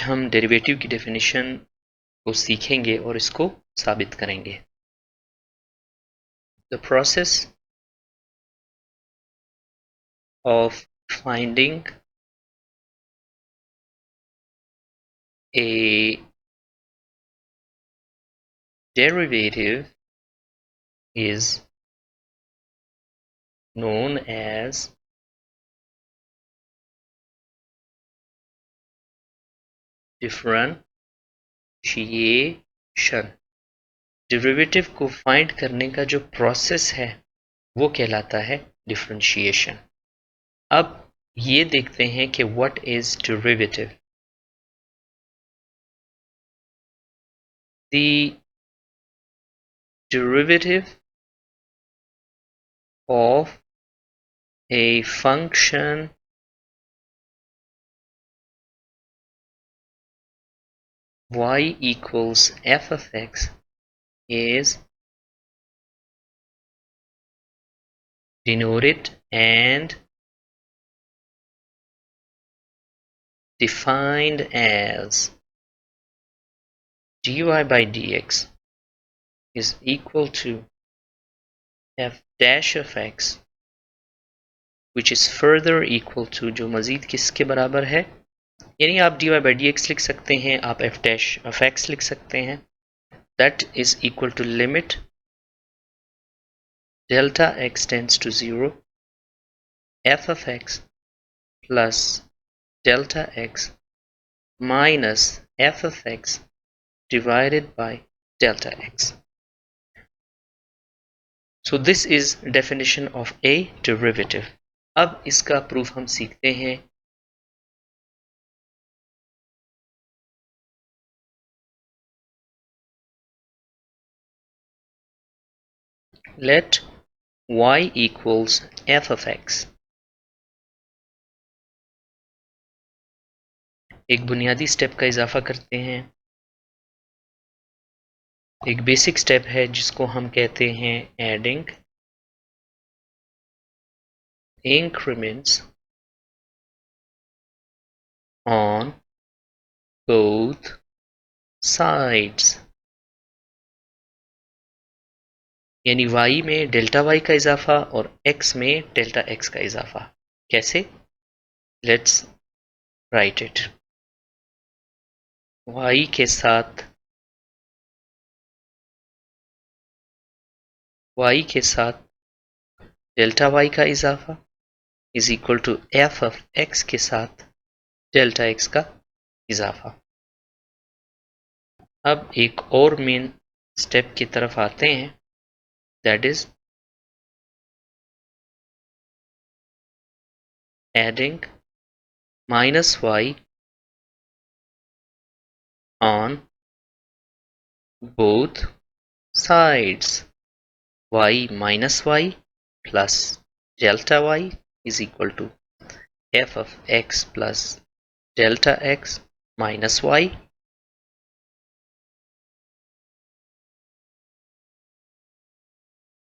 हम डेरिवेटिव की डेफिनेशन को सीखेंगे और इसको साबित करेंगे। The process of finding a derivative is known as differentiation. Derivative को फाइंड करने का जो प्रोसेस है वो कहलाता है डिफरेंशिएशन। अब ये देखते हैं कि what is derivative. The derivative of a function y equals f of x is denoted and defined as dy by dx is equal to f dash of x which is further equal to, जो मजीद किसके बराबर है, यानी आप dy by dx लिख सकते हैं, आप f dash of x लिख सकते हैं, that is equal to limit delta x tends to 0 f of x plus delta x minus f of x divided by delta x. So this is definition of a derivative. अब इसका proof हम सीखते हैं। Let y equals f of x एक बुनियादी step का इजाफा करते हैं। एक बेसिक स्टेप है जिसको हम कहते हैं adding increments on both sides, यानी y में डेल्टा y का इजाफा और x में डेल्टा x का इजाफा। कैसे? Let's write it. y के साथ डेल्टा y का इजाफा is equal to f of x के साथ डेल्टा x का इजाफा। अब एक और मेन स्टेप की तरफ आते हैं, that is adding minus y on both sides. y minus y plus delta y is equal to f of x plus delta x minus y।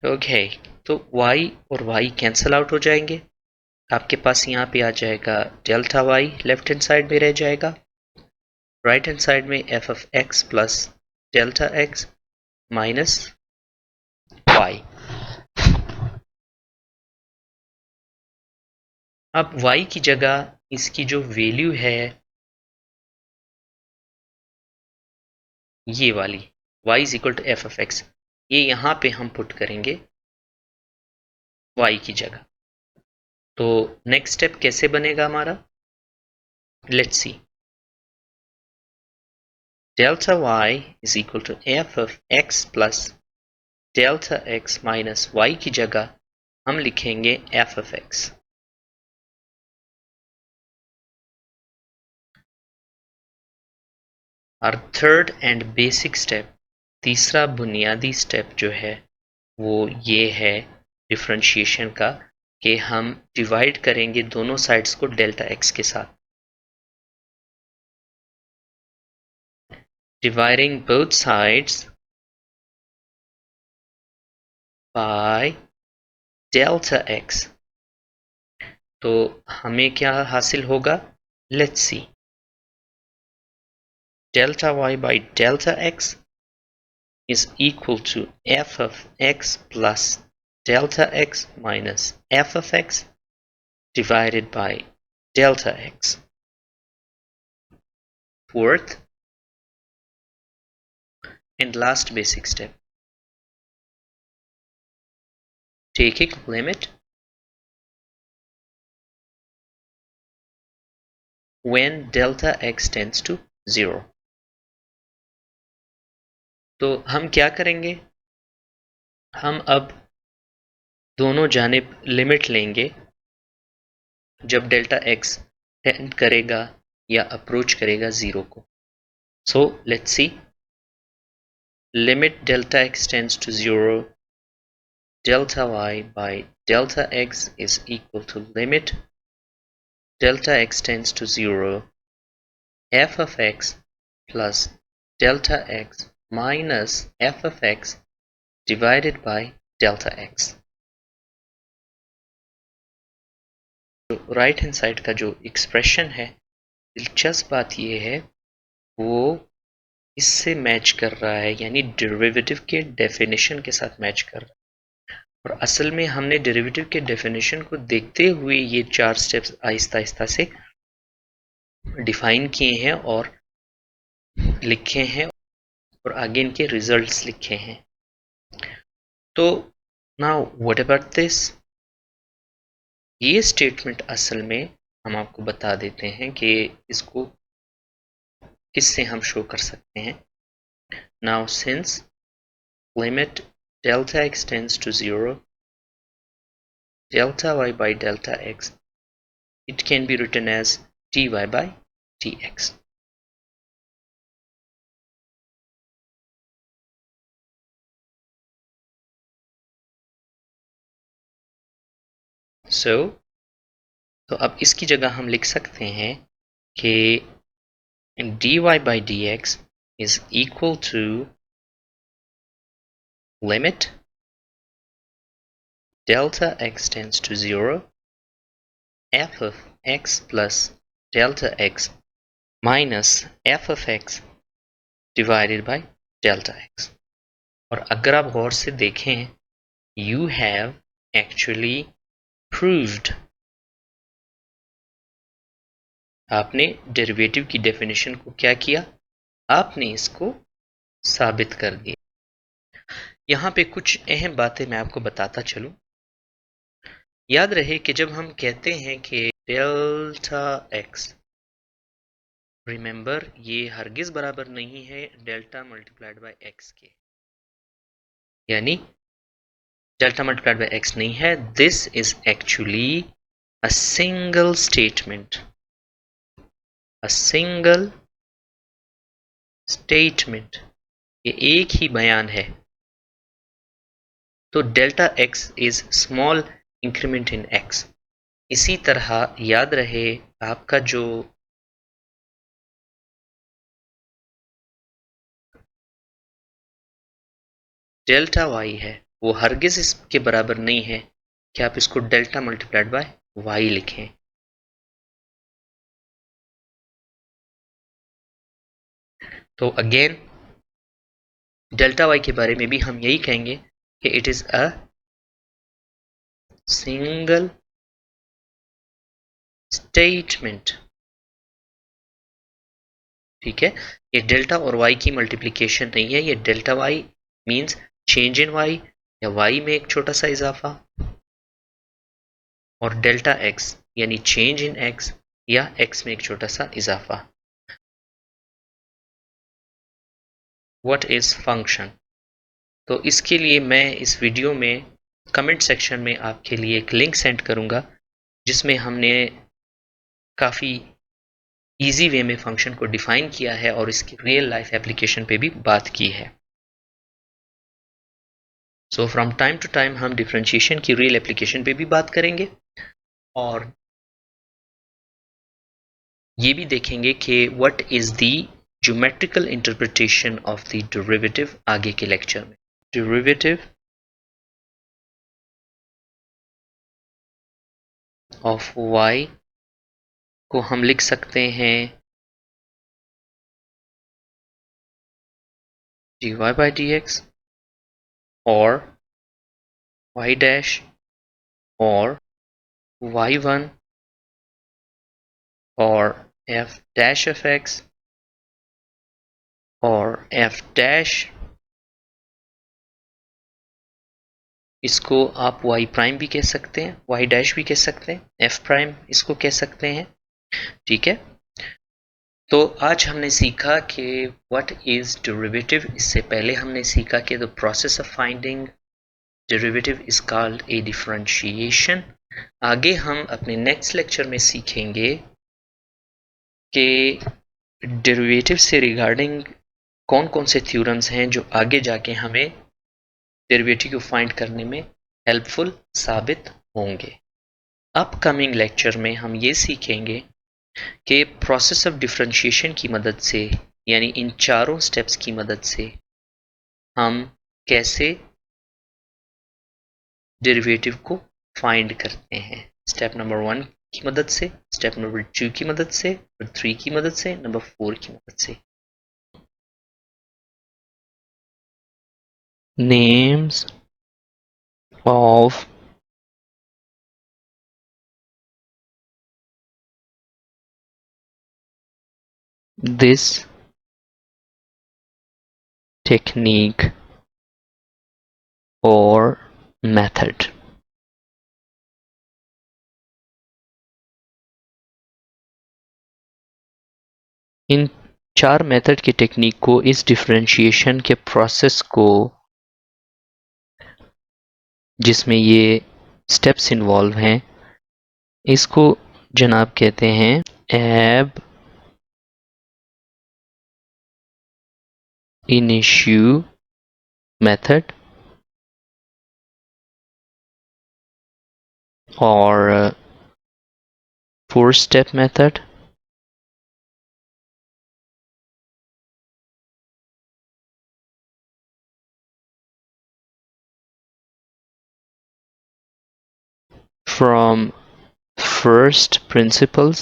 Okay, तो y और y कैंसल आउट हो जाएंगे। आपके पास यहाँ पे आ जाएगा delta y left hand side में रह जाएगा, राइट हैंड साइड में f of x plus delta x minus y। अब y की जगह इसकी जो वैल्यू है ये वाली y is equal to f of x, ये यहाँ पे हम पुट करेंगे y की जगह। तो नेक्स्ट स्टेप कैसे बनेगा हमारा, let's see. Delta y is equal to f of x plus delta x minus y की जगह हम लिखेंगे एफ ऑफ x। और थर्ड एंड बेसिक स्टेप, तीसरा बुनियादी स्टेप जो है वो ये है डिफरेंशिएशन का, कि हम डिवाइड करेंगे दोनों साइड्स को डेल्टा x के साथ। Dividing both sides by delta x, तो हमें क्या हासिल होगा, let's see. delta y by delta x is equal to f of x plus delta x minus f of x divided by delta x. Fourth and last basic step. Taking limit when delta x tends to 0. तो हम क्या करेंगे, हम अब दोनों जानिब limit लेंगे जब डेल्टा x टेंड करेगा या अप्रोच करेगा 0 को. So let's see, limit delta x tends to 0, delta y by delta x is equal to limit delta x tends to 0, f of x plus delta x minus f of x divided by delta x. तो right hand side का जो expression है, दिलचस्प बात यह है वो इससे मैच कर रहा है, यानी डेरिवेटिव के डेफिनेशन के साथ मैच कर रहा है. और असल में हमने डेरिवेटिव के डेफिनेशन को देखते हुए ये 4 स्टेप्स आहिस्ता आहिस्ता से डिफाइन किए हैं और लिखे हैं और आगे इनके रिजल्ट्स लिखे हैं. तो नाउ व्हाट अबाउट दिस, ये स्टेटमेंट असल में हम आपको बता देते हैं कि इसको किससे हम शो कर सकते हैं. Now since limit delta x tends to 0, delta y by delta x, it can be written as dy by dx. So, तो अब इसकी जगह हम लिख सकते हैं कि dy by dx is equal to limit delta x tends to 0, f of x plus delta x minus f of x divided by delta x. और अगर आप गौर से देखें, you have actually proved, आपने डेरिवेटिव की डेफिनेशन को क्या किया, आपने इसको साबित कर दिया. यहाँ पे कुछ अहम बातें मैं आपको बताता चलूं. याद रहे कि जब हम कहते हैं कि डेल्टा एक्स, रिमेंबर ये हरगिज बराबर नहीं है डेल्टा मल्टीप्लाइड बाय एक्स के, यानी डेल्टा मल्टीप्लाइड बाय एक्स नहीं है. This is actually a single statement, a single statement, ये एक ही बयान है. तो delta x is small increment in x. इसी तरह याद रहे आपका जो डेल्टा वाई है वो हरगिज इसके बराबर नहीं है कि आप इसको डेल्टा मल्टीप्लाइड बाय वाई लिखें. तो अगेन डेल्टा वाई के बारे में भी हम यही कहेंगे कि it is a single statement. ठीक है, ये डेल्टा और वाई की मल्टीप्लिकेशन नहीं है. ये delta y means change in y या वाई में एक छोटा सा इजाफा, और डेल्टा एक्स यानी चेंज इन एक्स या एक्स में एक छोटा सा इजाफा. What is function? तो इसके लिए मैं इस वीडियो में कमेंट सेक्शन में आपके लिए एक लिंक सेंड करूंगा जिसमें हमने काफ़ी इजी वे में फंक्शन को डिफाइन किया है और इसकी रियल लाइफ एप्लीकेशन पे भी बात की है. So from time to time हम डिफरेंशिएशन की रियल एप्लीकेशन पे भी बात करेंगे और ये भी देखेंगे कि what is the geometrical interpretation of the derivative आगे के लेक्चर में. डेरिवेटिव ऑफ y को हम लिख सकते हैं dy by dx or y dash or y1 or f dash of x और f dash, इसको आप y प्राइम भी कह सकते हैं, y डैश भी कह सकते हैं, f प्राइम इसको कह सकते हैं। ठीक है, तो आज हमने सीखा कि व्हाट इज डेरिवेटिव। इससे पहले हमने सीखा कि the process of finding derivative is called a differentiation. आगे हम अपने नेक्स्ट लेक्चर में सीखेंगे कि डेरिवेटिव से रिगार्डिंग कौन कौन से थ्योरम्स हैं जो आगे जाके हमें डेरिवेटिव को फाइंड करने में हेल्पफुल साबित होंगे। अपकमिंग लेक्चर में हम ये सीखेंगे कि प्रोसेस ऑफ डिफरेंशिएशन की मदद से, यानी इन चारों स्टेप्स की मदद से हम कैसे डेरिवेटिव को फाइंड करते हैं। स्टेप नंबर 1 की मदद से, स्टेप नंबर 2 की मदद से, नंबर 3 की मदद से, नंबर 4 की मदद से। Names of this technique or method. इन चार मेथड की टेक्निक को, इस डिफरेंशिएशन के प्रोसेस को, जिसमें ये स्टेप्स इन्वॉल्व हैं, इसको जनाब कहते हैं एब इनिशियो मेथड और 4 step method from first principles,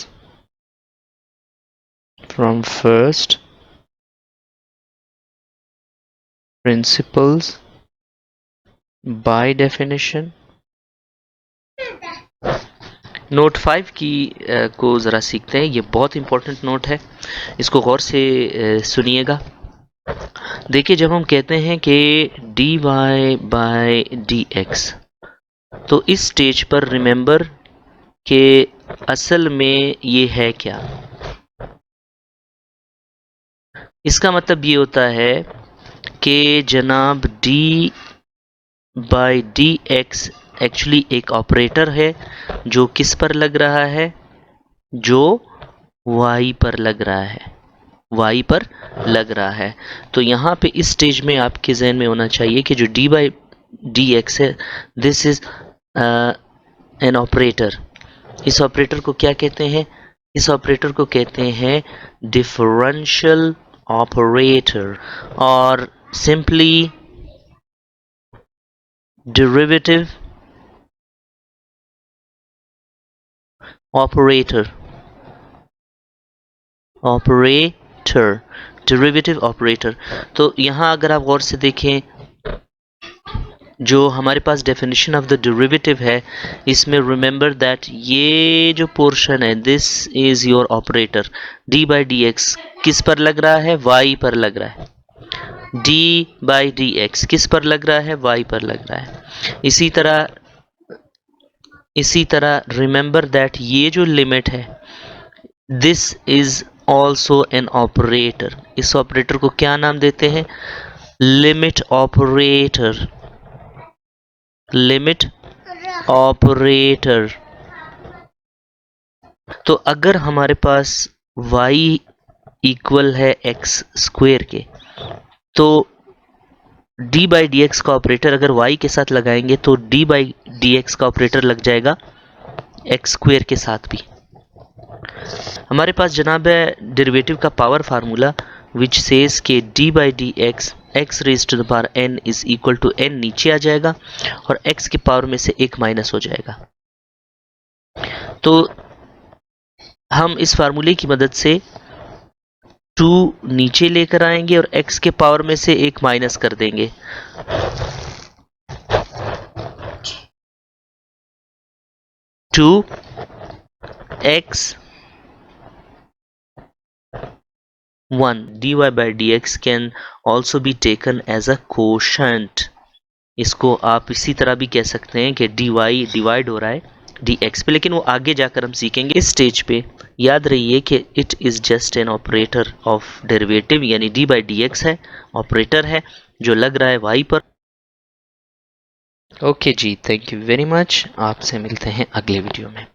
by definition। Note 5 की को ज़रा सीखते हैं। ये बहुत इंपॉर्टेंट नोट है, इसको गौर से सुनिएगा। देखिए, जब हम कहते हैं कि dy बाय dx, तो इस स्टेज पर रिमेंबर कि असल में ये है क्या। इसका मतलब ये होता है कि जनाब d बाय dx एक्चुअली एक ऑपरेटर है जो किस पर लग रहा है, जो y पर लग रहा है, y पर लग रहा है। तो यहाँ पे इस स्टेज में आपके जहन में होना चाहिए कि जो d बाई dx है, दिस इज एन ऑपरेटर। इस ऑपरेटर को क्या कहते हैं? इस ऑपरेटर को कहते हैं डिफरेंशियल ऑपरेटर और simply derivative operator, derivative operator. तो यहाँ अगर आप गौर से देखें, जो हमारे पास डेफिनेशन ऑफ द डेरिवेटिव है, इसमें रिमेंबर दैट ये जो पोर्शन है, this is your operator. D by d x किस पर लग रहा है? वाई पर लग रहा है। डी बाई डी एक्स किस पर लग रहा है? वाई पर लग रहा है। इसी तरह रिमेंबर दैट ये जो लिमिट है, this is also an operator. इस ऑपरेटर को क्या नाम देते हैं? Limit operator, limit operator. तो अगर हमारे पास y इक्वल है x स्क्वेयर के, तो d बाई डी एक्स का ऑपरेटर अगर y के साथ लगाएंगे तो d बाई डी एक्स का ऑपरेटर लग जाएगा x स्क्वेयर के साथ भी। हमारे पास जनाब है डेरिवेटिव का पावर फार्मूला विच सेज के d by d x x raise to the power n is equal to n नीचे आ जाएगा और x के पावर में से एक माइनस हो जाएगा। तो हम इस फार्मूले की मदद से 2 नीचे लेकर आएंगे और x के पावर में से एक माइनस कर देंगे। Two x 1 dy by dx can also be taken as a quotient। इसको आप इसी तरह भी कह सकते हैं कि dy डिवाइड हो रहा है dx पे, लेकिन वो आगे जाकर हम सीखेंगे। इस स्टेज पे याद रहिए कि it is just an operator of derivative, यानी dy by dx है, ऑपरेटर है जो लग रहा है y पर। ओके जी, थैंक यू वेरी मच। आपसे मिलते हैं अगले वीडियो में।